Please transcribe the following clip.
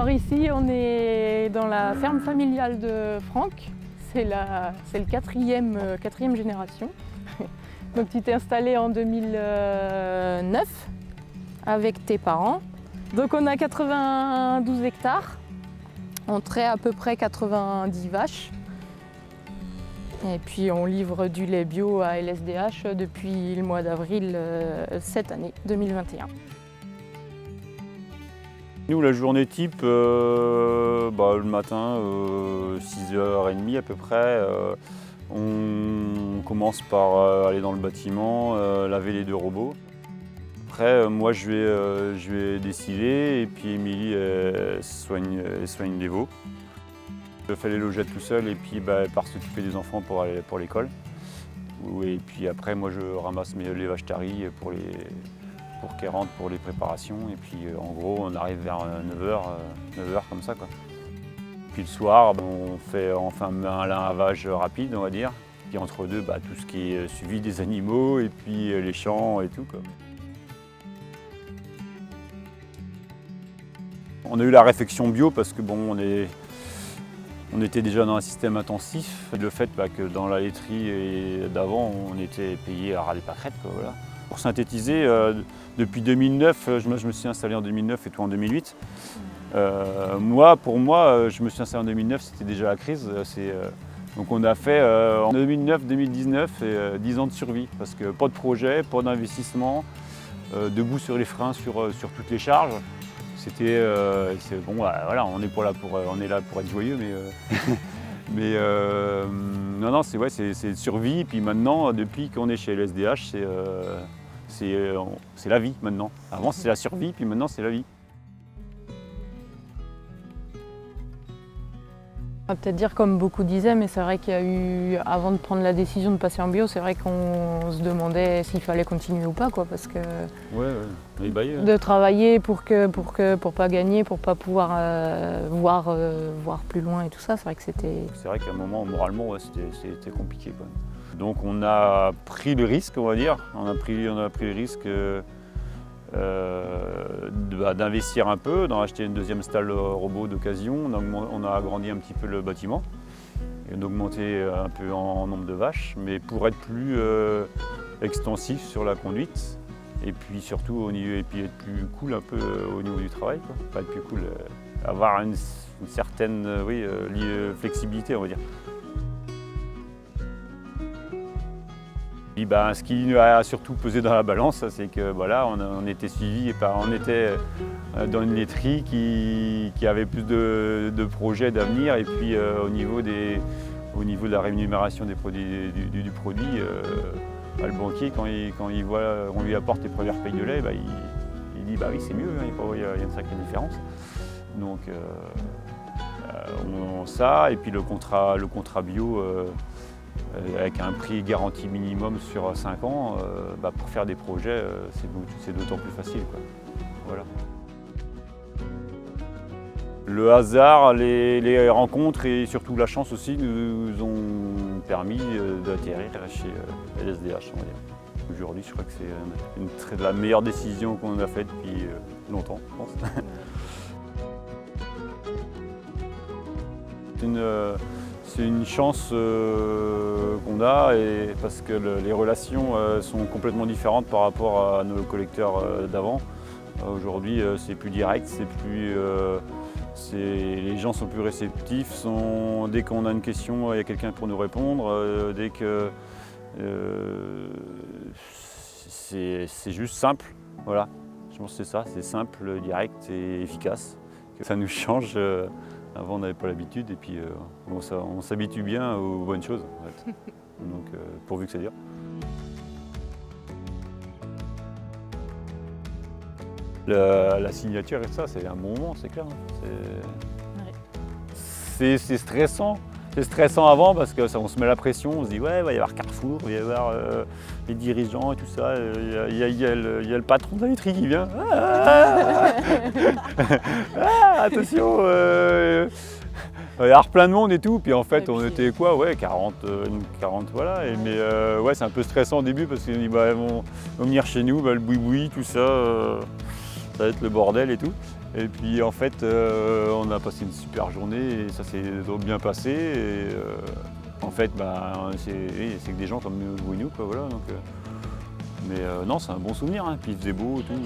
Alors ici, on est dans la ferme familiale de Franck. C'est le quatrième génération. Donc tu t'es installé en 2009 avec tes parents. Donc on a 92 hectares. On traite à peu près 90 vaches. Et puis on livre du lait bio à LSDH depuis le mois d'avril cette année, 2021. Nous, la journée type, le matin, 6h30 à peu près, on commence par aller dans le bâtiment, laver les 2 robots. Après, moi, je vais dessiler et puis Émilie soigne les veaux. Je fais les logettes tout seul et puis part s'occuper des enfants pour l'école. Et puis après, moi, je ramasse les vaches taries pour qu'elles rentrent pour les préparations. Et puis en gros, on arrive vers 9h comme ça, quoi. Puis le soir, on fait un lavage rapide, on va dire. Puis entre deux, tout ce qui est suivi des animaux et puis les champs et tout, quoi. On a eu la réfection bio parce que on était déjà dans un système intensif. Le fait que dans la laiterie d'avant, on était payé à ras des pâquerettes, quoi, voilà. Pour synthétiser, depuis 2009, je me suis installé en 2009 et toi en 2008. Pour moi, je me suis installé en 2009, c'était déjà la crise. Donc on a fait en 2009-2019 10 ans de survie parce que pas de projet, pas d'investissement, debout sur les freins sur toutes les charges. C'était voilà, on est là pour être joyeux, mais non, c'est survie. Puis maintenant, depuis qu'on est chez LSDH, c'est la vie maintenant. Avant c'était la survie, puis maintenant c'est la vie. On va peut-être dire comme beaucoup disaient, mais c'est vrai qu'il y a eu, avant de prendre la décision de passer en bio, c'est vrai qu'on se demandait s'il fallait continuer ou pas, quoi, parce que de travailler pour pas gagner, pour pas pouvoir voir plus loin et tout ça, c'est vrai que c'était... C'est vrai qu'à un moment, moralement, c'était compliqué, quoi. Donc on a pris le risque, on va dire, on a pris le risque d'investir un peu, d'en acheter une deuxième stalle robot d'occasion. On a agrandi un petit peu le bâtiment et d'augmenter un peu en nombre de vaches, mais pour être plus extensif sur la conduite et puis surtout être plus cool un peu au niveau du travail, quoi. Pas être plus cool, avoir une certaine flexibilité, on va dire. Ce qui nous a surtout pesé dans la balance, c'est que on était suivi, on était dans une laiterie qui avait plus de projets d'avenir et puis au niveau de la rémunération du produit, le banquier, quand il voit on lui apporte les premières pailles de lait, il dit oui, c'est mieux, il y a une sacrée différence. Donc ça, et puis le contrat bio avec un prix garanti minimum sur 5 ans, pour faire des projets, c'est d'autant plus facile, quoi. Voilà. Le hasard, les rencontres et surtout la chance aussi nous ont permis d'atterrir chez LSDH, on va dire. Aujourd'hui, je crois que c'est la meilleure décision qu'on a faite depuis longtemps, je pense. C'est une chance qu'on a parce que les relations sont complètement différentes par rapport à nos collecteurs d'avant. Aujourd'hui, c'est plus direct, les gens sont plus réceptifs. Dès qu'on a une question, il y a quelqu'un pour nous répondre. C'est juste simple. Voilà, je pense que c'est ça, c'est simple, direct et efficace. Ça nous change. Avant, on n'avait pas l'habitude et puis on s'habitue bien aux bonnes choses, en fait. Donc, pourvu que ça dure. La signature et ça, c'est un bon moment, c'est clair. C'est stressant. C'est stressant avant parce qu'on se met la pression, on se dit ouais, il va y avoir Carrefour, il va y avoir les dirigeants et tout ça, il y a le patron de la laiterie qui vient. Attention, il y a plein de monde et tout, puis en fait on était quoi, 40 voilà, mais c'est un peu stressant au début parce qu'ils vont venir chez nous, le boui-boui, tout ça, ça va être le bordel et tout. Et puis en fait, on a passé une super journée et ça s'est bien passé. Et, en fait, c'est que des gens comme vous et nous, quoi, voilà. Donc, mais non, c'est un bon souvenir, hein. Puis il faisait beau et tout.